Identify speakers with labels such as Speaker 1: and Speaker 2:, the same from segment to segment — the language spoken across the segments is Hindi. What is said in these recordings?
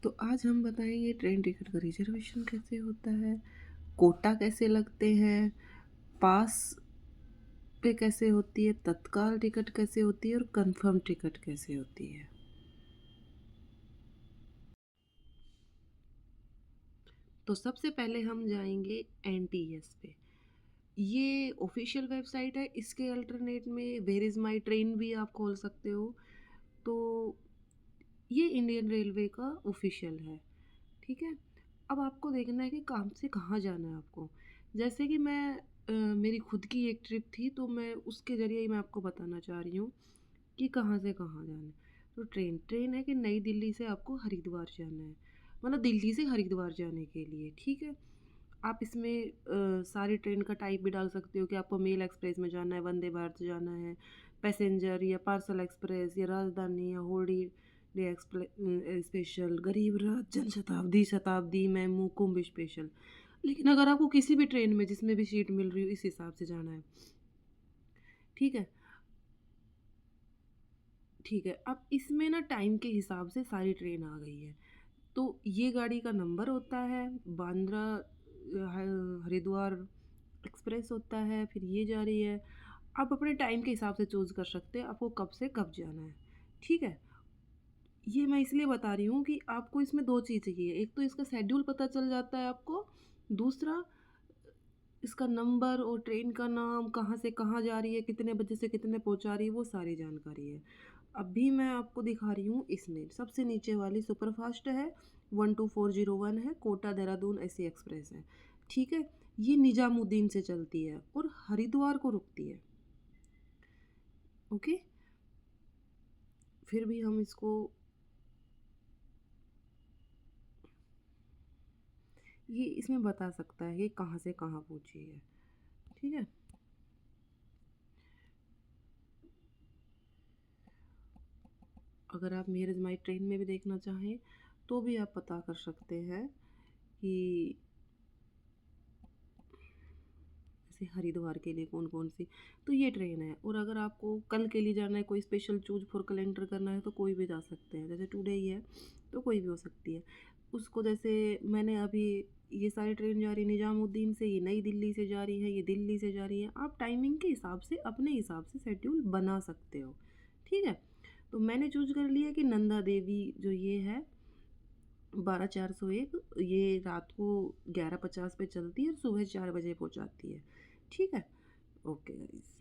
Speaker 1: तो आज हम बताएंगे ट्रेन टिकट का रिजर्वेशन कैसे होता है, कोटा कैसे लगते हैं, पास पे कैसे होती है, तत्काल टिकट कैसे होती है और कंफर्म टिकट कैसे होती है। तो सबसे पहले हम जाएंगे एनटीएस पे। ये ऑफिशियल वेबसाइट है। इसके अल्टरनेट में वेयर इज़ माई ट्रेन भी आप खोल सकते हो। तो ये इंडियन रेलवे का ऑफिशियल है। ठीक है। अब आपको देखना है कि कहाँ से कहाँ जाना है आपको। जैसे कि मेरी खुद की एक ट्रिप थी, तो मैं उसके ज़रिए ही मैं आपको बताना चाह रही हूँ कि कहाँ से कहाँ जाना है। तो ट्रेन है कि नई दिल्ली से आपको हरिद्वार जाना है, मतलब दिल्ली से हरिद्वार जाने के लिए। ठीक है। आप इसमें सारी ट्रेन का टाइप भी डाल सकते हो कि आपको मेल एक्सप्रेस में जाना है, वंदे भारत जाना है, पैसेंजर या पार्सल एक्सप्रेस या राजधानी या होडी डे स्पेशल, गरीब रथ, जनशताब्दी, शताब्दी, मेमू, कुंभ स्पेशल। लेकिन अगर आपको किसी भी ट्रेन में जिसमें भी सीट मिल रही हो इस हिसाब से जाना है। ठीक है। ठीक है। अब इसमें ना टाइम के हिसाब से सारी ट्रेन आ गई है। तो ये गाड़ी का नंबर होता है बांद्रा हरिद्वार एक्सप्रेस होता है, फिर ये जा रही है। आप अपने टाइम के हिसाब से चूज़ कर सकते हैं आपको कब से कब जाना है। ठीक है। ये मैं इसलिए बता रही हूँ कि आपको इसमें दो चीज़ चाहिए, एक तो इसका शेड्यूल पता चल जाता है आपको, दूसरा इसका नंबर और ट्रेन का नाम, कहाँ से कहाँ जा रही है, कितने बजे से कितने पहुँचा रही है, वो सारी जानकारी है। अभी मैं आपको दिखा रही हूँ, इसमें सबसे नीचे वाली सुपरफास्ट है, 12401 है, कोटा देहरादून एसी एक्सप्रेस है। ठीक है। ये निजामुद्दीन से चलती है और हरिद्वार को रुकती है। ओके। फिर भी हम इसको, ये इसमें बता सकता है कि कहाँ से कहाँ पहुँची है। ठीक है। अगर आप मेरे माई ट्रेन में भी देखना चाहें तो भी आप पता कर सकते हैं कि जैसे हरिद्वार के लिए कौन कौन सी, तो ये ट्रेन है। और अगर आपको कल के लिए जाना है, कोई स्पेशल चूज फॉर कैलेंडर करना है, तो कोई भी जा सकते हैं, जैसे टुडे ही है तो कोई भी हो सकती है उसको। जैसे मैंने अभी, ये सारी ट्रेन जा रही है निजामुद्दीन से, ये नई दिल्ली से जा रही है, ये दिल्ली से जा रही है। आप टाइमिंग के हिसाब से अपने हिसाब से शेड्यूल बना सकते हो। ठीक है। तो मैंने चूज कर लिया कि नंदा देवी जो ये है 12401, ये रात को 11:50 पे चलती है और सुबह 4 बजे पहुंचाती है। ठीक है। Okay guys.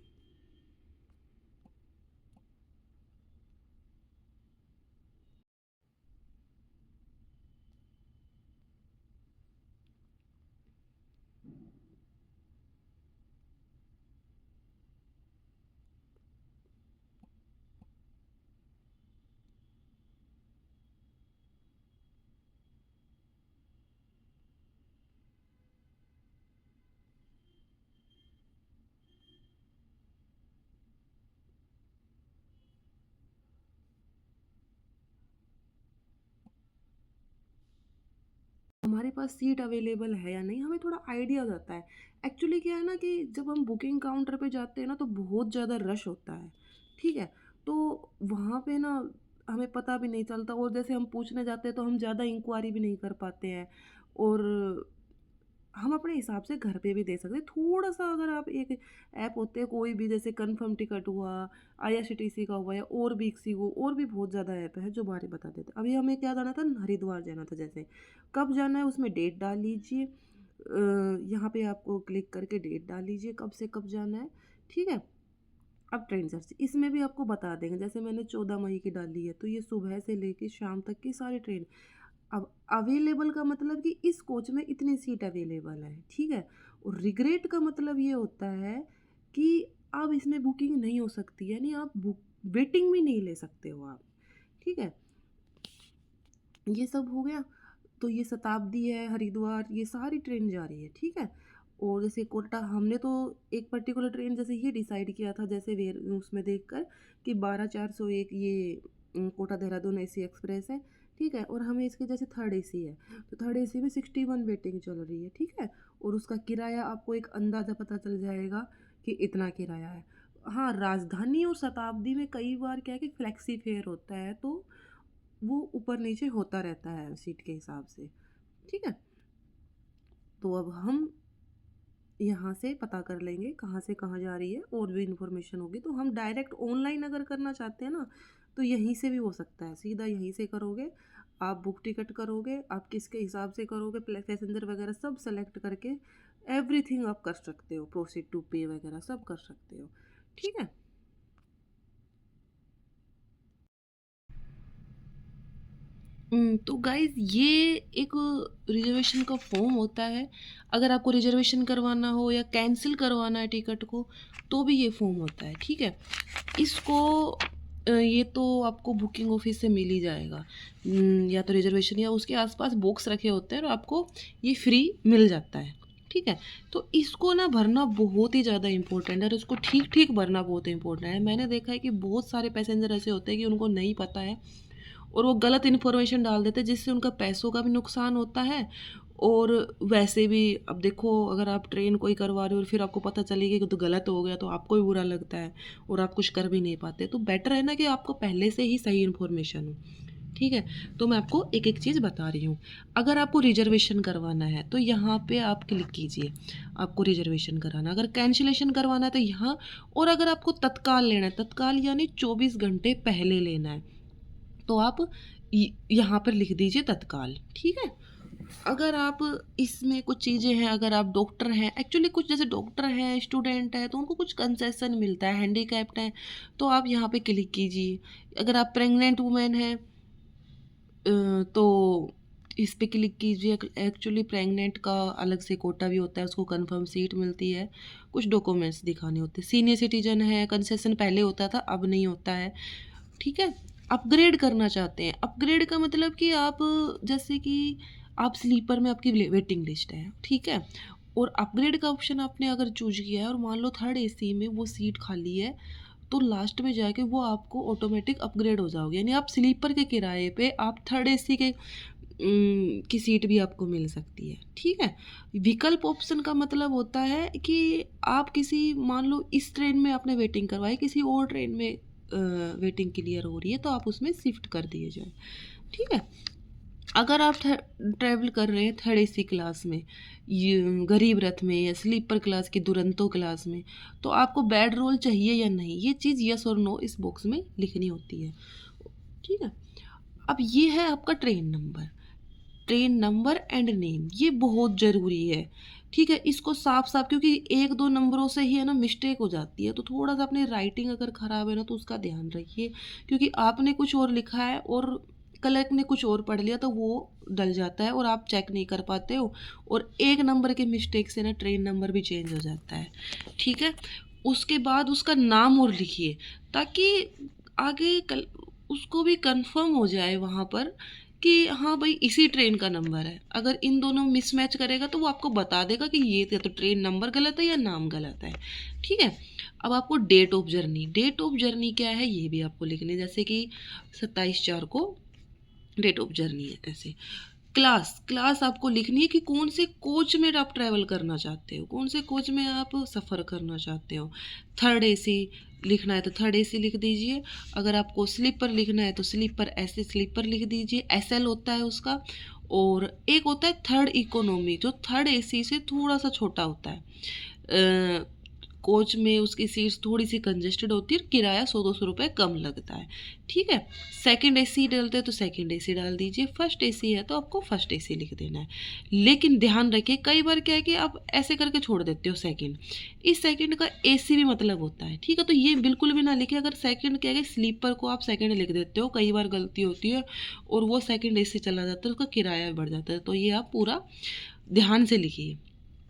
Speaker 1: हमारे पास सीट अवेलेबल है या नहीं हमें थोड़ा आइडिया हो जाता है। एक्चुअली क्या है ना कि जब हम बुकिंग काउंटर पे जाते हैं ना तो बहुत ज़्यादा रश होता है। ठीक है। तो वहाँ पे ना हमें पता भी नहीं चलता, और जैसे हम पूछने जाते हैं तो हम ज़्यादा इंक्वायरी भी नहीं कर पाते हैं। और हम अपने हिसाब से घर पे भी दे सकते हैं। थोड़ा-सा अगर आप एक ऐप होते हैं कोई भी, जैसे कन्फर्म टिकट हुआ, आईआरसीटीसी का हुआ या और भी किसी को, और भी बहुत ज़्यादा ऐप है जो बारे बता देते हैं। अभी हमें क्या जाना था, हरिद्वार जाना था। जैसे कब जाना है उसमें डेट डाल लीजिए। यहाँ पे आपको क्लिक करके डेट डाल लीजिए कब से कब जाना है। ठीक है। अब ट्रेन सर्च इसमें भी आपको बता देंगे। जैसे मैंने 14 मई की डाली है तो ये सुबह से लेके शाम तक की सारी ट्रेन। अब अवेलेबल का मतलब कि इस कोच में इतनी सीट अवेलेबल है। ठीक है। और रिग्रेट का मतलब ये होता है कि अब इसमें बुकिंग नहीं हो सकती, यानी आप बुक वेटिंग भी नहीं ले सकते हो आप। ठीक है। ये सब हो गया। तो ये शताब्दी है, हरिद्वार, ये सारी ट्रेन जा रही है। ठीक है। और जैसे कोटा, हमने तो एक पर्टिकुलर ट्रेन जैसे ये डिसाइड किया था, जैसे वेर उसमें देखकर कि 12401 ये कोटा देहरादून एसी एक्सप्रेस है। ठीक है। और हमें इसके जैसे थर्ड एसी है, तो थर्ड एसी में 61 वेटिंग चल रही है। ठीक है। और उसका किराया आपको एक अंदाज़ा पता चल जाएगा कि इतना किराया है। हाँ, राजधानी और शताब्दी में कई बार क्या है कि फ्लेक्सी फेयर होता है, तो वो ऊपर-नीचे होता रहता है सीट के हिसाब से, ठीक है? तो अब हम यहाँ से पता कर लेंगे कहाँ से कहाँ जा रही है, और भी इन्फॉर्मेशन होगी। तो हम डायरेक्ट ऑनलाइन अगर करना चाहते हैं ना, तो यहीं से भी हो सकता है, सीधा यहीं से करोगे, आप बुक टिकट करोगे, आप किसके हिसाब से करोगे, पैसेंजर वगैरह सब सेलेक्ट करके एवरीथिंग आप कर सकते हो, प्रोसीड टू पे वगैरह सब कर सकते हो, ठीक है? तो गाइज़ ये एक रिज़र्वेशन का फ़ॉर्म होता है। अगर आपको रिज़र्वेशन करवाना हो या कैंसल करवाना है टिकट को, तो भी ये फ़ॉर्म होता है, ठीक है? इसको ये तो आपको बुकिंग ऑफिस से मिल ही जाएगा। या तो रिज़र्वेशन या उसके आस-पास बॉक्स रखे होते हैं और आपको ये फ्री मिल जाता है, ठीक है? तो इसको ना भरना बहुत ही ज़्यादा इम्पोर्टेंट है और इसको ठीक-ठीक भरना बहुत इम्पोर्टेंट है। मैंने देखा है कि बहुत सारे पैसेंजर ऐसे होते हैं कि उनको नहीं पता है और वो गलत इन्फॉर्मेशन डाल देते हैं, जिससे उनका पैसों का भी नुकसान होता है। और वैसे भी अब देखो, अगर आप ट्रेन कोई करवा रहे हो और फिर आपको पता चलेगी कि तो गलत हो गया, तो आपको भी बुरा लगता है और आप कुछ कर भी नहीं पाते। तो बेटर है ना कि आपको पहले से ही सही इन्फॉर्मेशन हो, ठीक है? तो मैं आपको एक-एक चीज़ बता रही हूँ। अगर आपको रिज़र्वेशन करवाना है तो यहाँ पे आप क्लिक कीजिए, आपको रिज़र्वेशन कराना। अगर कैंसलेशन करवाना है तो यहाँ, और अगर आपको तत्काल लेना है, तत्काल यानी 24 घंटे पहले लेना है, तो आप यहाँ पर लिख दीजिए तत्काल, ठीक है? अगर आप इसमें कुछ चीज़ें हैं, अगर आप डॉक्टर हैं, एक्चुअली कुछ जैसे डॉक्टर हैं, स्टूडेंट हैं, तो उनको कुछ कंसेशन मिलता है, हैंडीकैप्ड हैं, तो आप यहाँ पे क्लिक कीजिए। अगर आप प्रेग्नेंट वुमेन हैं, तो इस पे क्लिक कीजिए। एक्चुअली प्रेग्नेंट का अलग से कोटा भी होता है, उसको कंफर्म सीट मिलती है, कुछ डॉक्यूमेंट्स दिखाने होते हैं। सीनियर सिटीजन है, कंसेशन पहले होता था, अब नहीं होता है, ठीक है? अपग्रेड करना चाहते हैं, अपग्रेड का मतलब कि आप, जैसे कि आप स्लीपर में आपकी वेटिंग लिस्ट है, ठीक है? और अपग्रेड का ऑप्शन आपने अगर चूज किया है और मान लो थर्ड एसी में वो सीट खाली है, तो लास्ट में जाके वो आपको ऑटोमेटिक अपग्रेड हो जाओगे, यानी आप स्लीपर के किराए पे आप थर्ड एसी के की सीट भी आपको मिल सकती है, ठीक है? विकल्प ऑप्शन का मतलब होता है कि आप किसी, मान लो इस ट्रेन में आपने वेटिंग करवाई, किसी और ट्रेन में वेटिंग क्लियर हो रही है, तो आप उसमें शिफ्ट कर दिए जाए, ठीक है? अगर आप ट्रैवल कर रहे हैं थर्ड एसी क्लास में, ये गरीब रथ में या स्लीपर क्लास की दुरंतो क्लास में, तो आपको बेड रोल चाहिए या नहीं, ये चीज़ यस और नो इस बॉक्स में लिखनी होती है, ठीक है? अब ये है आपका ट्रेन नंबर एंड नेम, ये बहुत ज़रूरी है, ठीक है? इसको साफ-साफ, क्योंकि 1-2 नंबरों से ही है ना मिस्टेक हो जाती है, तो थोड़ा-सा अपनी राइटिंग अगर ख़राब है ना, तो उसका ध्यान रखिए, क्योंकि आपने कुछ और लिखा है और क्लर्क ने कुछ और पढ़ लिया, तो वो डल जाता है और आप चेक नहीं कर पाते हो, और 1 नंबर के मिस्टेक से ना ट्रेन नंबर भी चेंज हो जाता है, ठीक है? उसके बाद उसका नाम और लिखिए, ताकि आगे कल उसको भी कन्फर्म हो जाए वहाँ पर कि हाँ भाई इसी ट्रेन का नंबर है। अगर इन दोनों मिसमैच करेगा तो वो आपको बता देगा कि ये या तो ट्रेन नंबर गलत है या नाम गलत है, ठीक है? अब आपको डेट ऑफ जर्नी क्या है ये भी आपको लिखनी है, जैसे कि 27/4 को डेट ऑफ जर्नी है ऐसे। क्लास आपको लिखनी है कि कौन से कोच में आप ट्रैवल करना चाहते हो, कौन से कोच में आप सफ़र करना चाहते हो। थर्ड एसी लिखना है तो थर्ड एसी लिख दीजिए, अगर आपको स्लीपर लिखना है तो स्लीपर, ऐसे स्लीपर लिख दीजिए, एसएल होता है उसका। और एक होता है थर्ड इकोनॉमी, जो थर्ड एसी से थोड़ा सा छोटा होता है। कोच में उसकी सीट्स थोड़ी सी कंजेस्टेड होती है, किराया 100-200 रुपये कम लगता है, ठीक है? सेकंड एसी डालते हैं तो सेकंड एसी डाल दीजिए, फर्स्ट एसी है तो आपको फर्स्ट एसी लिख देना है। लेकिन ध्यान रखिए, कई बार क्या है कि आप ऐसे करके छोड़ देते हो सेकंड, इस सेकंड का एसी भी मतलब होता है, ठीक है? तो ये बिल्कुल भी ना लिखिए। अगर सेकंड क्या है कि स्लीपर को आप सेकंड लिख देते हो, कई बार गलती होती है और वो सेकंड एसी चला जाता है, उसका किराया भी बढ़ जाता है, तो ये आप पूरा ध्यान से लिखिए,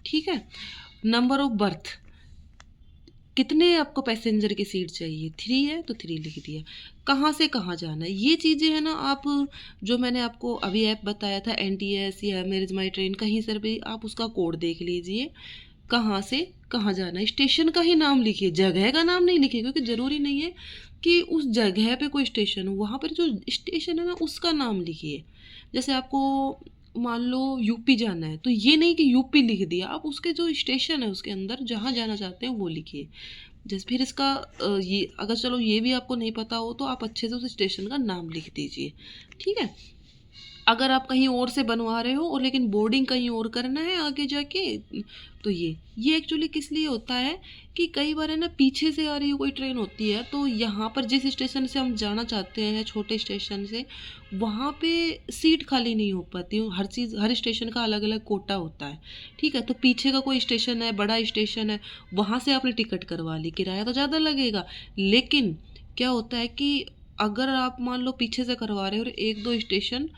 Speaker 1: ठीक है? नंबर ऑफ बर्थ, कितने आपको पैसेंजर की सीट चाहिए, 3 है तो 3 लिख दिया। कहाँ से कहाँ जाना है, ये चीज़ें हैं ना, आप जो मैंने आपको अभी ऐप बताया था एनटीएस या मैनेज माई ट्रेन, कहीं से भी आप उसका कोड देख लीजिए, कहाँ से कहाँ जाना है। स्टेशन का ही नाम लिखिए, जगह का नाम नहीं लिखिए, क्योंकि ज़रूरी नहीं है कि उस जगह पे कोई स्टेशन हो, वहाँ पर जो स्टेशन है ना उसका नाम लिखिए। जैसे आपको मान लो यूपी जाना है, तो ये नहीं कि यूपी लिख दिया, आप उसके जो स्टेशन है उसके अंदर जहाँ जाना चाहते हैं वो लिखिए। जैसे फिर इसका ये अगर चलो ये भी आपको नहीं पता हो तो आप अच्छे से उस स्टेशन का नाम लिख दीजिए, ठीक है। अगर आप कहीं और से बनवा रहे हो और लेकिन बोर्डिंग कहीं और करना है आगे जाके, तो ये एक्चुअली किस लिए होता है कि कई बार है ना पीछे से आ रही कोई ट्रेन होती है, तो यहाँ पर जिस स्टेशन से हम जाना चाहते हैं छोटे स्टेशन से, वहाँ पे सीट खाली नहीं हो पाती। हर चीज़ हर स्टेशन का अलग अलग कोटा होता है, ठीक है। तो पीछे का कोई स्टेशन है, बड़ा स्टेशन है, वहाँ से आपने टिकट करवा ली, किराया तो ज़्यादा लगेगा, लेकिन क्या होता है कि अगर आप मान लो पीछे से करवा रहे हो और एक दो स्टेशन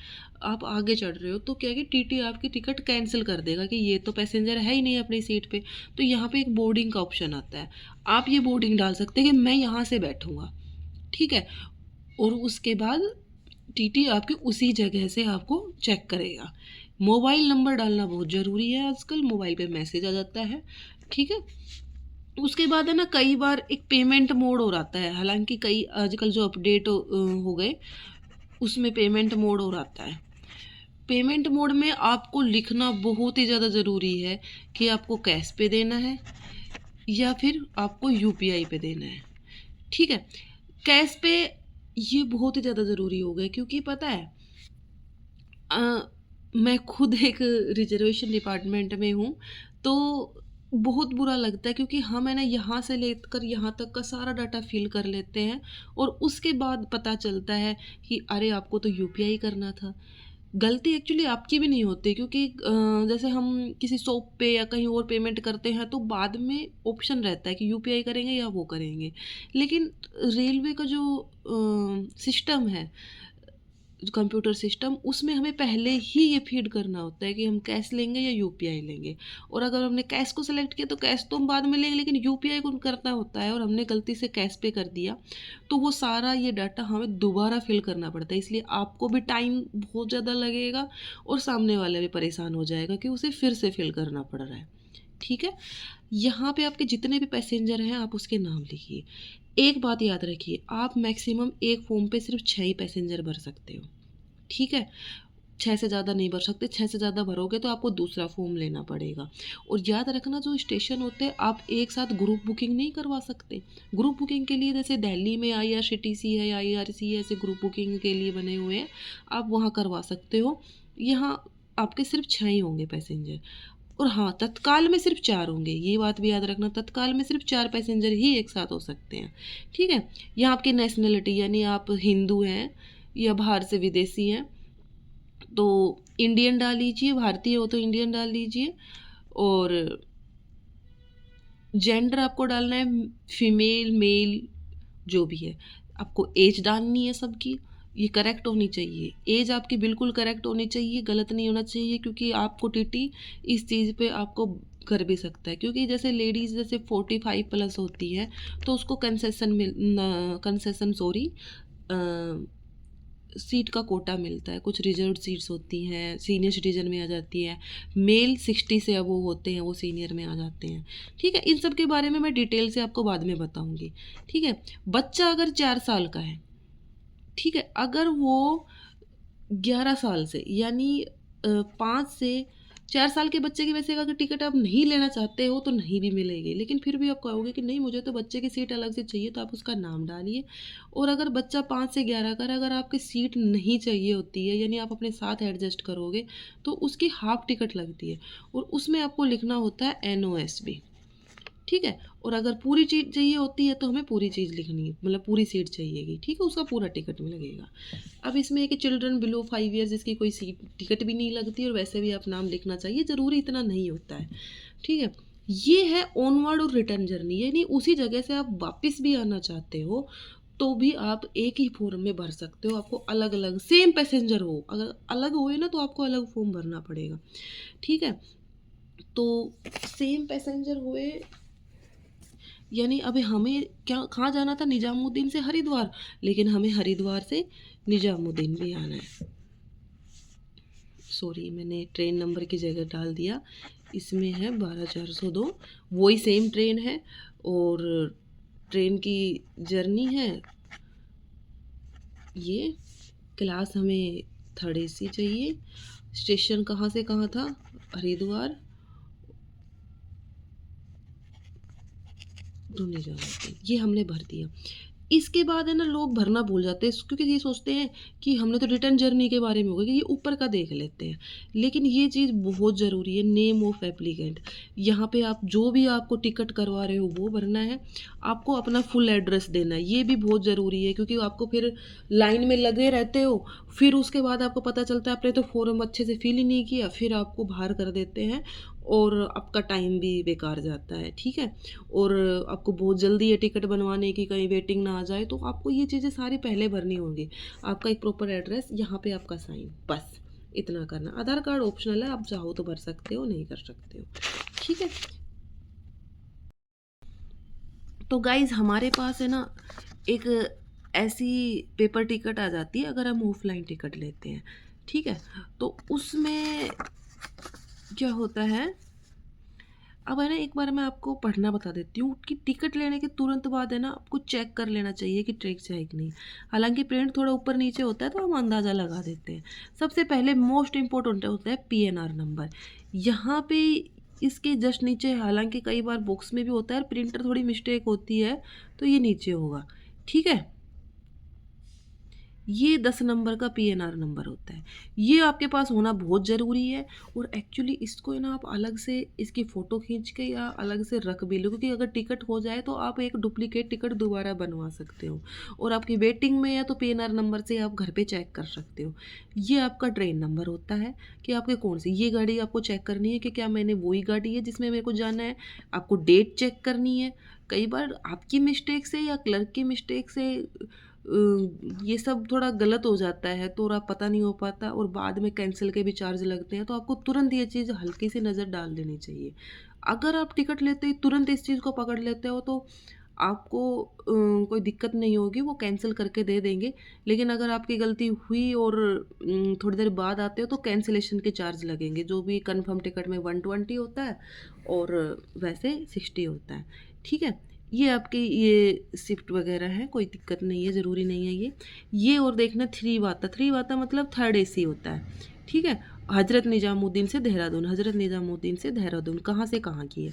Speaker 1: आप आगे चढ़ रहे हो, तो क्या है कि टीटी आपकी टिकट कैंसिल कर देगा कि ये तो पैसेंजर है ही नहीं अपनी सीट पे। तो यहाँ पे एक बोर्डिंग का ऑप्शन आता है, आप ये बोर्डिंग डाल सकते हैं कि मैं यहाँ से बैठूँगा, ठीक है। और उसके बाद टीटी आपकी उसी जगह से आपको चेक करेगा। मोबाइल नंबर डालना बहुत ज़रूरी है, आजकल मोबाइल पे मैसेज आ जाता है, ठीक है। उसके बाद है ना कई बार एक पेमेंट मोड और आता है, हालांकि कई आजकल जो अपडेट हो गए उसमें पेमेंट मोड और आता है। पेमेंट मोड में आपको लिखना बहुत ही ज़्यादा ज़रूरी है कि आपको कैश पे देना है या फिर आपको यूपीआई पे देना है, ठीक है। कैश पे ये बहुत ही ज़्यादा ज़रूरी हो गया, क्योंकि पता है अ, मैं खुद एक रिजर्वेशन डिपार्टमेंट में हूँ, तो बहुत बुरा लगता है क्योंकि हम है ना यहाँ से लेकर यहाँ तक का सारा डाटा फिल कर लेते हैं और उसके बाद पता चलता है कि अरे आपको तो यूपीआई करना था। गलती एक्चुअली आपकी भी नहीं होती, क्योंकि जैसे हम किसी शॉप पे या कहीं और पेमेंट करते हैं तो बाद में ऑप्शन रहता है कि यूपीआई करेंगे या वो करेंगे, लेकिन रेलवे का जो सिस्टम है, जो कंप्यूटर सिस्टम, उसमें हमें पहले ही ये फीड करना होता है कि हम कैश लेंगे या यूपीआई लेंगे। और अगर हमने कैश को सेलेक्ट किया तो कैश तो हम बाद में लेंगे, लेकिन यूपीआई को करना होता है और हमने गलती से कैश पे कर दिया तो वो सारा ये डाटा हमें दोबारा फिल करना पड़ता है। इसलिए आपको भी टाइम बहुत ज़्यादा लगेगा और सामने वाले भी परेशान हो जाएगा कि उसे फिर से फिल करना पड़ रहा है, ठीक है। यहाँ पे आपके जितने भी पैसेंजर हैं आप उसके नाम लिखिए। एक बात याद रखिए, आप मैक्सिमम एक फॉर्म पे सिर्फ 6 ही पैसेंजर भर सकते हो, ठीक है। 6 से ज़्यादा नहीं भर सकते, 6 से ज़्यादा भरोगे तो आपको दूसरा फॉर्म लेना पड़ेगा। और याद रखना जो स्टेशन होते हैं आप एक साथ ग्रुप बुकिंग नहीं करवा सकते। ग्रुप बुकिंग के लिए जैसे दिल्ली में आईआरसीटीसी है, आईआरसी है, ऐसे ग्रुप बुकिंग के लिए बने हुए हैं, आप वहाँ करवा सकते हो। यहाँ आपके सिर्फ 6 ही होंगे पैसेंजर। और हाँ, तत्काल में सिर्फ 4 होंगे, ये बात भी याद रखना, तत्काल में सिर्फ 4 पैसेंजर ही एक साथ हो सकते हैं, ठीक है। यहाँ आपकी नेशनलिटी यानी आप हिंदू हैं या बाहर से विदेशी हैं तो इंडियन डाल लीजिए, भारतीय हो तो इंडियन डाल लीजिए। और जेंडर आपको डालना है फीमेल मेल जो भी है। आपको एज डालनी है सबकी, ये करेक्ट होनी चाहिए, एज आपकी बिल्कुल करेक्ट होनी चाहिए, गलत नहीं होना चाहिए, क्योंकि आपको टीटी इस चीज़ पे आपको कर भी सकता है। क्योंकि जैसे लेडीज़ जैसे 45 प्लस होती है तो उसको कंसेशन सॉरी सीट का कोटा मिलता है, कुछ रिजर्व सीट्स होती हैं, सीनियर सिटीजन में आ जाती है। मेल 60 से अब वो होते हैं वो सीनियर में आ जाते हैं, ठीक है। इन सब के बारे में मैं डिटेल से आपको बाद में बताऊंगी, ठीक है। बच्चा अगर 4 साल का है, ठीक है, अगर वो 11 साल से यानी 5 से 4 साल के बच्चे की वैसे अगर टिकट आप नहीं लेना चाहते हो तो नहीं भी मिलेगी, लेकिन फिर भी आप कहोगे कि नहीं मुझे तो बच्चे की सीट अलग से चाहिए, तो आप उसका नाम डालिए। और अगर बच्चा 5 से 11 का अगर आपकी सीट नहीं चाहिए होती है यानी आप अपने साथ एडजस्ट करोगे तो उसकी हाफ टिकट लगती है और उसमें आपको लिखना होता है NOSB, ठीक है। और अगर पूरी चीज़ चाहिए होती है तो हमें पूरी चीज़ लिखनी है, मतलब पूरी सीट चाहिएगी, ठीक है, उसका पूरा टिकट में लगेगा। अब इसमें है कि चिल्ड्रन बिलो 5 ईयर्स जिसकी कोई सीट टिकट भी नहीं लगती और वैसे भी आप नाम लिखना चाहिए, ज़रूरी इतना नहीं होता है, ठीक है। ये है ऑनवर्ड और रिटर्न जर्नी, यानी उसी जगह से आप वापस भी आना चाहते हो तो भी आप एक ही फॉर्म में भर सकते हो। आपको अलग अलग सेम पैसेंजर हो, अगर अलग हुए ना तो आपको अलग फॉर्म भरना पड़ेगा, ठीक है। तो सेम पैसेंजर हुए यानी अभी हमें क्या कहाँ जाना था, निजामुद्दीन से हरिद्वार, लेकिन हमें हरिद्वार से निजामुद्दीन भी आना है। सॉरी मैंने ट्रेन नंबर की जगह डाल दिया, इसमें है 12402, वही सेम ट्रेन है और ट्रेन की जर्नी है ये। क्लास हमें 3rd AC चाहिए। स्टेशन कहाँ से कहाँ था, हरिद्वार, मेट्रो निजामुद्दीन, ये हमने भर दिया। इसके बाद है ना लोग भरना भूल जाते हैं क्योंकि ये सोचते हैं कि हमने तो रिटर्न जर्नी के बारे में होगा कि ये ऊपर का देख लेते हैं। लेकिन ये चीज़ बहुत ज़रूरी है, नेम ऑफ एप्लीकेंट। यहाँ पे आप जो भी आपको टिकट करवा रहे हो वो भरना है, आपको अपना फुल एड्रेस देना है, ये भी बहुत ज़रूरी है क्योंकि आपको फिर लाइन में लगे रहते हो, फिर उसके बाद आपको पता चलता है आपने तो फॉर्म अच्छे से फिल ही नहीं किया, फिर आपको बाहर कर देते हैं और आपका टाइम भी बेकार जाता है, ठीक है? और आपको बहुत जल्दी है टिकट बनवाने की, कहीं वेटिंग ना आ जाए, तो आपको ये चीज़ें सारी पहले भरनी होंगी। आपका एक प्रॉपर एड्रेस, यहाँ पे आपका साइन, बस इतना करना। आधार कार्ड ऑप्शनल है, आप चाहो तो भर सकते हो, नहीं कर सकते हो, ठीक है? तो गाइज़ हमारे पास है ना एक ऐसी पेपर टिकट आ जाती है अगर हम ऑफलाइन टिकट लेते हैं, ठीक है? तो उसमें क्या होता है, अब है ना एक बार मैं आपको पढ़ना बता देती हूँ कि टिकट लेने के तुरंत बाद है ना आपको चेक कर लेना चाहिए कि ट्रैक है कि नहीं। हालांकि प्रिंट थोड़ा ऊपर नीचे होता है तो हम अंदाज़ा लगा देते हैं। सबसे पहले मोस्ट इम्पोर्टेंट होता है पीएनआर नंबर। यहाँ पे इसके जस्ट नीचे, हालांकि कई बार बॉक्स में भी होता है, प्रिंटर थोड़ी मिस्टेक होती है तो ये नीचे होगा, ठीक है? ये 10 नंबर का पीएनआर नंबर होता है, ये आपके पास होना बहुत ज़रूरी है। और एक्चुअली इसको है ना आप अलग से इसकी फ़ोटो खींच के या अलग से रख भी लो, क्योंकि अगर टिकट हो जाए तो आप एक डुप्लीकेट टिकट दोबारा बनवा सकते हो और आपकी वेटिंग में या तो पीएनआर नंबर से आप घर पे चेक कर सकते हो। ये आपका ट्रेन नंबर होता है कि आपके कौन सी ये गाड़ी आपको चेक करनी है कि क्या मैंने वही गाड़ी है जिसमें मेरे को जाना है। आपको डेट चेक करनी है। कई बार आपकी मिस्टेक से या क्लर्क की मिस्टेक से ये सब थोड़ा गलत हो जाता है तो आप पता नहीं हो पाता और बाद में कैंसिल के भी चार्ज लगते हैं, तो आपको तुरंत ये चीज़ हल्की सी नज़र डाल देनी चाहिए। अगर आप टिकट लेते ही तुरंत इस चीज़ को पकड़ लेते हो तो आपको कोई दिक्कत नहीं होगी, वो कैंसिल करके दे देंगे। लेकिन अगर आपकी गलती हुई और थोड़ी देर बाद आते हो तो कैंसिलेशन के चार्ज लगेंगे, जो भी कंफर्म टिकट में 120 होता है और वैसे 60 होता है, ठीक है? ये आपकी ये शिफ्ट वगैरह है, कोई दिक्कत नहीं है, ज़रूरी नहीं है ये और देखना थ्री वाता मतलब थर्ड एसी होता है, ठीक है? हज़रत निज़ामुद्दीन से देहरादून, हज़रत निज़ामुद्दीन से देहरादून, कहाँ से कहाँ की है।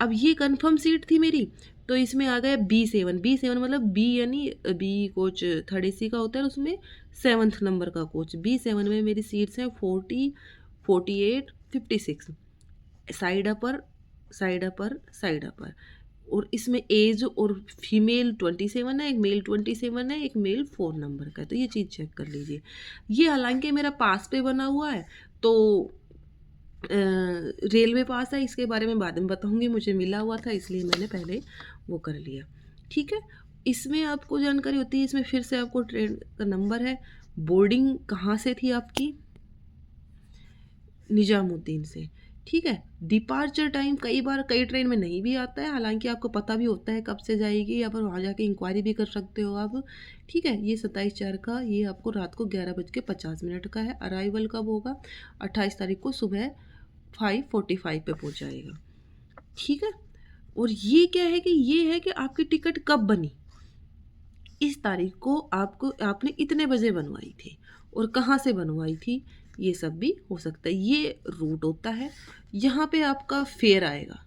Speaker 1: अब ये कंफर्म सीट थी मेरी, तो इसमें आ गया बी सेवन मतलब बी यानी बी कोच थर्ड एसी का होता है, उसमें 7th नंबर का कोच। बी7 में मेरी सीट्स हैं 40, 48, 56, side upper, side upper, side upper. और इसमें एज और फीमेल 27 है, एक मेल 27 है, एक मेल 4 नंबर का है, तो ये चीज़ चेक कर लीजिए। ये हालांकि मेरा पास पे बना हुआ है, तो रेलवे पास है, इसके बारे में बाद में बताऊंगी, मुझे मिला हुआ था इसलिए मैंने पहले वो कर लिया, ठीक है? इसमें आपको जानकारी होती है, इसमें फिर से आपको ट्रेन का नंबर है, बोर्डिंग कहाँ से थी आपकी, निजामुद्दीन से, ठीक है? डिपार्चर टाइम कई बार कई ट्रेन में नहीं भी आता है, हालांकि आपको पता भी होता है कब से जाएगी, या फिर वहाँ जाके इंक्वायरी भी कर सकते हो आप, ठीक है? ये 27/4 का, ये आपको रात को 11:50 का है। अराइवल कब होगा? 28 तारीख को सुबह 5:45 पे पहुँच जाएगा, ठीक है? और ये क्या है कि ये है कि आपकी टिकट कब बनी, इस तारीख को आपने इतने बजे बनवाई थी और कहाँ से बनवाई थी, ये सब भी हो सकता है। ये रूट होता है, यहाँ पे आपका फेयर आएगा,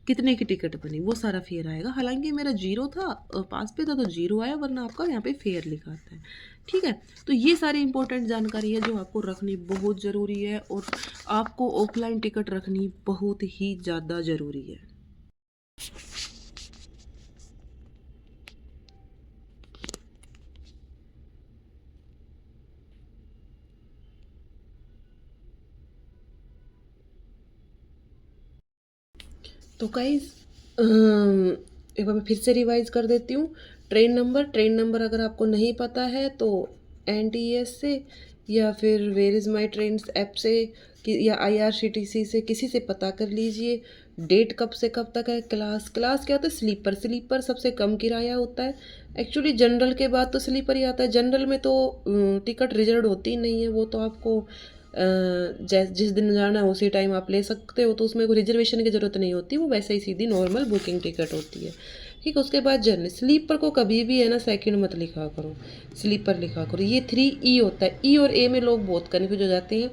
Speaker 1: कितने की टिकट बनी वो सारा फेयर आएगा। हालांकि मेरा जीरो था, पास पे था तो जीरो आया, वरना आपका यहाँ पे फेयर लिखा आता है, ठीक है? तो ये सारी इंपॉर्टेंट जानकारी है जो आपको रखनी बहुत ज़रूरी है और आपको ऑफलाइन टिकट रखनी बहुत ही ज़्यादा ज़रूरी है। तो गाइस एक बार मैं फिर से रिवाइज कर देती हूँ। ट्रेन नंबर अगर आपको नहीं पता है तो एनटीएस से या फिर where is my trains app से या आईआरसीटीसी से किसी से पता कर लीजिए। डेट कब से कब तक है, क्लास क्या होता है, स्लीपर सबसे कम किराया होता है। एक्चुअली जनरल के बाद तो स्लीपर ही आता है। जनरल में तो टिकट रिजर्व होती ही नहीं है, वो तो आपको जिस दिन जाना है उसी टाइम आप ले सकते हो, तो उसमें कोई रिजर्वेशन की ज़रूरत नहीं होती, वो वैसे ही सीधी नॉर्मल बुकिंग टिकट होती है, ठीक है? उसके बाद जर्नी स्लीपर को कभी भी है ना सेकंड मत लिखा करो, स्लीपर लिखा करो। ये 3E होता है। ई और ए में लोग बहुत कन्फ्यूज हो जाते हैं।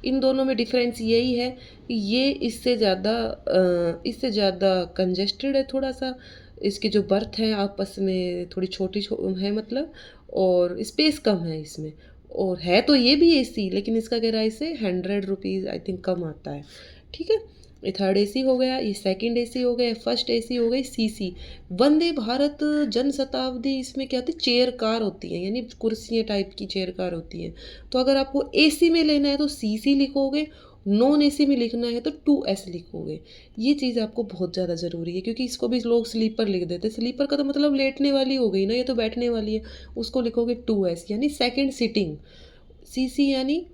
Speaker 1: इन दोनों में डिफरेंस यही है कि ये इससे ज़्यादा कंजेस्टेड है थोड़ा सा, इसकी जो बर्थ है आपस में थोड़ी छोटी है मतलब, और स्पेस कम है इसमें। और है तो ये भी एसी, लेकिन इसका किराया से 100 रुपीज़ आई थिंक कम आता है। ठीक है, ये थर्ड एसी हो गया, ये सेकंड एसी हो गया, फर्स्ट एसी हो गई सीसी। वंदे भारत जन शताब्दी, इसमें क्या होती है, चेयर कार होती है, यानी कुर्सियाँ टाइप की चेयर कार होती हैं। तो अगर आपको एसी में लेना है तो सीसी लिखोगे, नॉन एसी में लिखना है तो 2S लिखोगे। ये चीज़ आपको बहुत ज़्यादा ज़रूरी है, क्योंकि इसको भी लोग स्लीपर लिख देते हैं। स्लीपर का तो मतलब लेटने वाली हो गई ना, ये तो बैठने वाली है। उसको लिखोगे 2S यानी सेकंड सीटिंग। सीसी यानी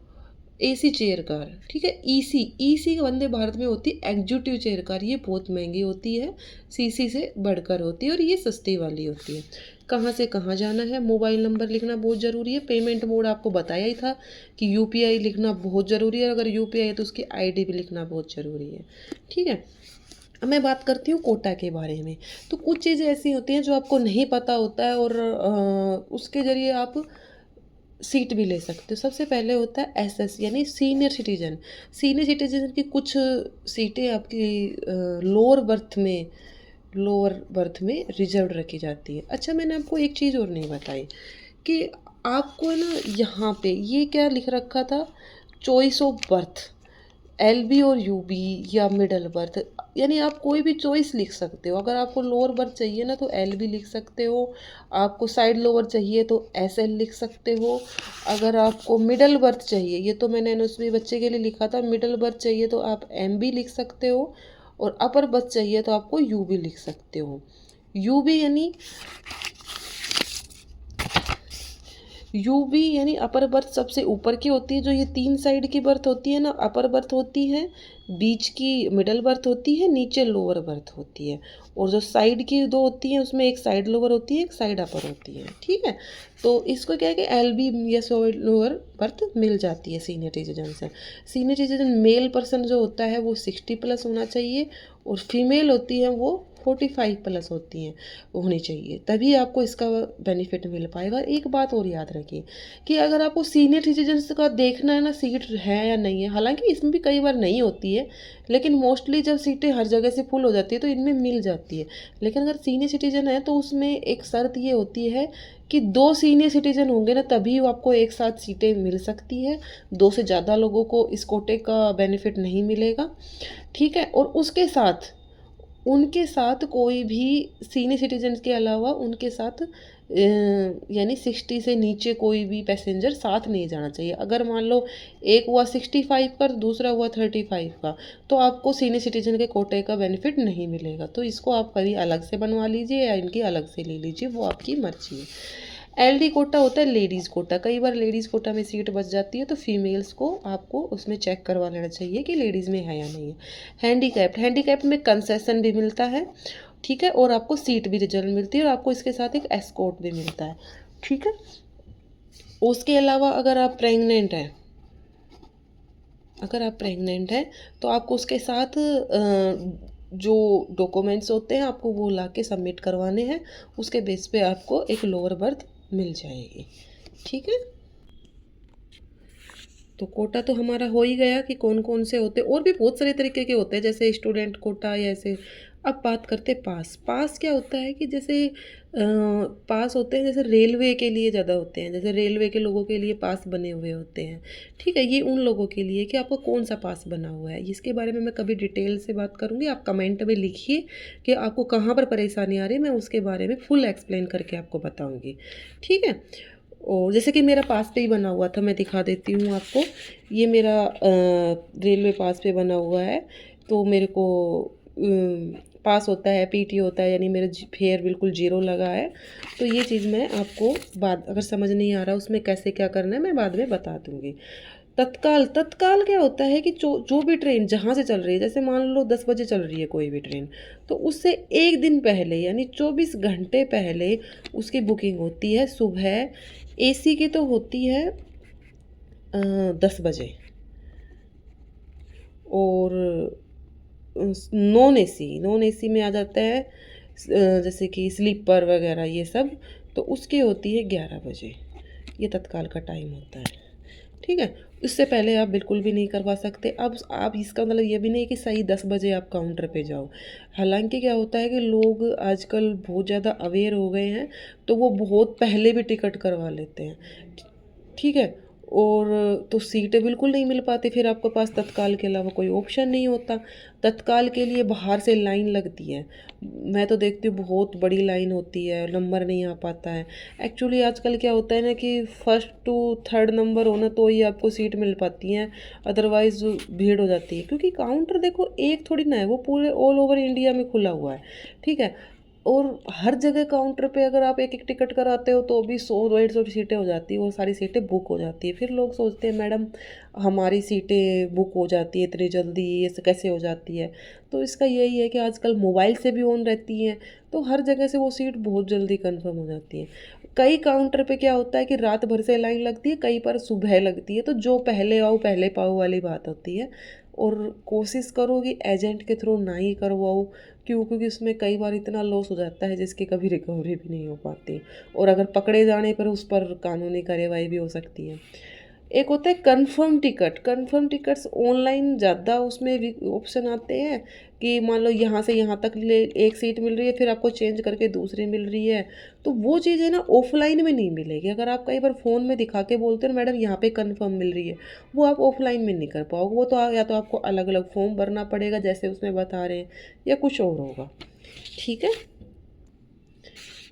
Speaker 1: एसी चेयर कार। ठीक है, ईसी, ईसी वंदे भारत में होती है एग्जीक्यूटिव चेयर कार, ये बहुत महंगी होती है, सीसी से बढ़कर होती है और ये सस्ती वाली होती है। कहाँ से कहाँ जाना है, मोबाइल नंबर लिखना बहुत ज़रूरी है। पेमेंट मोड आपको बताया ही था कि यूपीआई लिखना बहुत ज़रूरी है, अगर यूपीआई है तो उसकी आईडी भी लिखना बहुत ज़रूरी है। ठीक है, अब मैं बात करती हूँ कोटा के बारे में। तो कुछ चीज़ें ऐसी होती हैं जो आपको नहीं पता होता है, और उसके ज़रिए आप सीट भी ले सकते हो। सबसे पहले होता है एसएस यानी सीनियर सिटीजन। सीनियर सिटीजन की कुछ सीटें आपकी लोअर बर्थ में रिजर्व रखी जाती है। अच्छा, मैंने आपको एक चीज़ और नहीं बताई कि आपको है ना, यहाँ पे ये क्या लिख रखा था, चॉइस ऑफ बर्थ, एलबी और यूबी या मिडल बर्थ, यानी आप कोई भी चॉइस लिख सकते हो। अगर आपको लोअर बर्थ चाहिए ना तो एलबी लिख सकते हो, आपको साइड लोअर चाहिए तो एसएल लिख सकते हो। अगर आपको मिडल बर्थ चाहिए, ये तो मैंने उसमें बच्चे के लिए लिखा था, मिडल बर्थ चाहिए तो आप एमबी लिख सकते हो, और अपर बर्थ चाहिए तो आपको यूबी लिख सकते हो। यूबी यानी अपर बर्थ सबसे ऊपर की होती है, जो ये 3 साइड की बर्थ होती है ना, अपर बर्थ होती है, बीच की मिडल बर्थ होती है, नीचे लोअर बर्थ होती है। और जो साइड की 2 होती हैं उसमें एक साइड लोअर होती है, एक साइड अपर होती है। ठीक है, तो इसको क्या है कि एलबी या साइड लोअर बर्थ मिल जाती है सीनियर सिटीजन से। सीनियर सिटीजन मेल पर्सन जो होता है वो 60+ होना चाहिए, और फीमेल होती है वो 45+ होती हैं, होनी चाहिए, तभी आपको इसका बेनिफिट मिल पाएगा। एक बात और याद रखिए कि अगर आपको सीनियर सिटीजन्स का देखना है ना, सीट है या नहीं है, हालांकि इसमें भी कई बार नहीं होती है, लेकिन मोस्टली जब सीटें हर जगह से फुल हो जाती है तो इनमें मिल जाती है। लेकिन अगर सीनियर सिटीजन है तो उसमें एक शर्त ये होती है कि 2 सीनियर सिटीजन होंगे ना, तभी आपको एक साथ सीटें मिल सकती है। 2 से ज़्यादा लोगों को इस कोटे का बेनिफिट नहीं मिलेगा। ठीक है, और उनके साथ कोई भी सीनियर सिटीजन के अलावा उनके साथ यानी 60 से नीचे कोई भी पैसेंजर साथ नहीं जाना चाहिए। अगर मान लो एक हुआ 65 का, दूसरा हुआ 35 का, तो आपको सीनियर सिटीजन के कोटे का बेनिफिट नहीं मिलेगा। तो इसको आप कभी अलग से बनवा लीजिए या इनकी अलग से ले लीजिए, वो आपकी मर्जी है। एलडी कोटा होता है लेडीज़ कोटा। कई बार लेडीज़ कोटा में सीट बच जाती है, तो फीमेल्स को आपको उसमें चेक करवा लेना चाहिए कि लेडीज़ में है या नहीं है। हैंडीकैप्ड में कंसेशन भी मिलता है। ठीक है, और आपको सीट भी रिजर्व मिलती है, और आपको इसके साथ एक एस्कॉर्ट भी मिलता है। ठीक है, उसके अलावा अगर आप प्रेग्नेंट हैं तो आपको उसके साथ जो डॉक्यूमेंट्स होते हैं आपको वो ला के सबमिट करवाने हैं। उसके बेस पे आपको एक लोअर बर्थ मिल जाएगी। ठीक है, तो कोटा तो हमारा हो ही गया कि कौन कौन से होते हैं, और भी बहुत सारे तरीके के होते हैं, जैसे स्टूडेंट कोटा या ऐसे। अब बात करते हैं पास क्या होता है कि जैसे पास होते हैं, जैसे रेलवे के लिए ज़्यादा होते हैं, जैसे रेलवे के लोगों के लिए पास बने हुए होते हैं। ठीक है, ये उन लोगों के लिए कि आपको कौन सा पास बना हुआ है, इसके बारे में मैं कभी डिटेल से बात करूँगी। आप कमेंट में लिखिए कि आपको कहाँ पर परेशानी आ रही है, मैं उसके बारे में फुल एक्सप्लेन करके आपको बताऊँगी। ठीक है, और जैसे कि मेरा पास पे ही बना हुआ था, मैं दिखा देती हूँ आपको। ये मेरा रेलवे पास पे बना हुआ है, तो मेरे को पास होता है, पीटी होता है, यानी मेरा फेयर बिल्कुल 0 लगा है। तो ये चीज़ मैं आपको बाद, अगर समझ नहीं आ रहा उसमें कैसे क्या करना है, मैं बाद में बता दूँगी। तत्काल क्या होता है कि जो भी ट्रेन जहाँ से चल रही है, जैसे मान लो 10 बजे चल रही है कोई भी ट्रेन, तो उससे एक दिन पहले यानी 24 घंटे पहले उसकी बुकिंग होती है। सुबह एसी की तो होती है 10 बजे, और नॉन एसी में आ जाता है जैसे कि स्लीपर वगैरह ये सब, तो उसकी होती है 11 बजे। ये तत्काल का टाइम होता है। ठीक है? इससे पहले आप बिल्कुल भी नहीं करवा सकते। अब आप इसका मतलब ये भी नहीं कि सही 10 बजे आप काउंटर पे जाओ। हालाँकि क्या होता है कि लोग आजकल बहुत ज़्यादा अवेयर हो गए हैं, तो वो बहुत पहले भी टिकट करवा लेते हैं। ठीक है? और तो सीटें बिल्कुल नहीं मिल पाती, फिर आपके पास तत्काल के अलावा कोई ऑप्शन नहीं होता। तत्काल के लिए बाहर से लाइन लगती है। मैं तो देखती हूँ बहुत बड़ी लाइन होती है, नंबर नहीं आ पाता है। एक्चुअली आजकल क्या होता है ना कि फर्स्ट टू थर्ड नंबर हो ना तो ही आपको सीट मिल पाती है, अदरवाइज़ भीड़ हो जाती है। क्योंकि काउंटर देखो एक थोड़ी ना है, वो पूरे ऑल ओवर इंडिया में खुला हुआ है। ठीक है? और हर जगह काउंटर पे अगर आप एक-एक टिकट कराते हो तो भी 100 150 सीटें हो जाती हैं, वो सारी सीटें बुक हो जाती है। फिर लोग सोचते हैं मैडम हमारी सीटें बुक हो जाती है इतनी जल्दी, ये कैसे हो जाती है? तो इसका यही है कि आजकल मोबाइल से भी ऑन रहती हैं, तो हर जगह से वो सीट बहुत जल्दी कन्फर्म हो जाती है। कई काउंटर पे क्या होता है कि रात भर से लाइन लगती है, कई पर सुबह लगती है, तो जो पहले आओ पहले पाओ वाली बात होती है। और कोशिश करो कि एजेंट के थ्रू ना ही करवाओ, क्योंकि उसमें कई बार इतना लॉस हो जाता है जिसकी कभी रिकवरी भी नहीं हो पाती, और अगर पकड़े जाने पर उस पर कानूनी कार्यवाही भी हो सकती है। एक होता है confirm ticket. Confirm tickets online ज़्यादा उसमें भी ऑप्शन आते हैं कि मान लो यहाँ से यहाँ तक ले एक सीट मिल रही है, फिर आपको चेंज करके दूसरी मिल रही है, तो वो चीज़ है ना ऑफलाइन में नहीं मिलेगी। अगर आप कई बार फ़ोन में दिखा के बोलते हो ना मैडम यहाँ पे कंफर्म मिल रही है, वो आप ऑफलाइन में नहीं कर पाओगे। वो तो या तो आपको अलग अलग फॉर्म भरना पड़ेगा जैसे उसमें बता रहे हैं, या कुछ और होगा। ठीक है?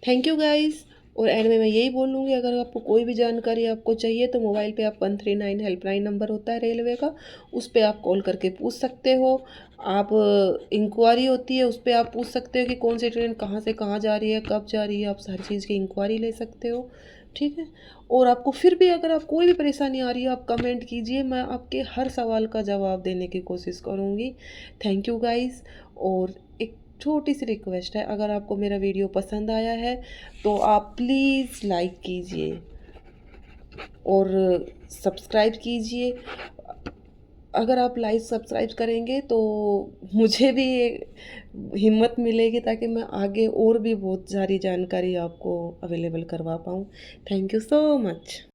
Speaker 1: Thank you guys. और एंड में मैं यही बोलूँगी, अगर आपको कोई भी जानकारी आपको चाहिए तो मोबाइल पे आप 139 हेल्पलाइन नंबर होता है रेलवे का, उस पे आप कॉल करके पूछ सकते हो। आप इंक्वायरी होती है, उस पे आप पूछ सकते हो कि कौन सी ट्रेन कहाँ से कहाँ जा रही है, कब जा रही है, आप हर चीज़ की इंक्वायरी ले सकते हो। ठीक है? और आपको फिर भी अगर आप कोई भी परेशानी आ रही है आप कमेंट कीजिए, मैं आपके हर सवाल का जवाब देने की कोशिश करूँगी। Thank you guys. और एक छोटी सी रिक्वेस्ट है, अगर आपको मेरा वीडियो पसंद आया है तो आप प्लीज़ लाइक कीजिए और सब्सक्राइब कीजिए। अगर आप लाइक सब्सक्राइब करेंगे तो मुझे भी हिम्मत मिलेगी, ताकि मैं आगे और भी बहुत सारी जानकारी आपको अवेलेबल करवा पाऊँ। Thank you so much.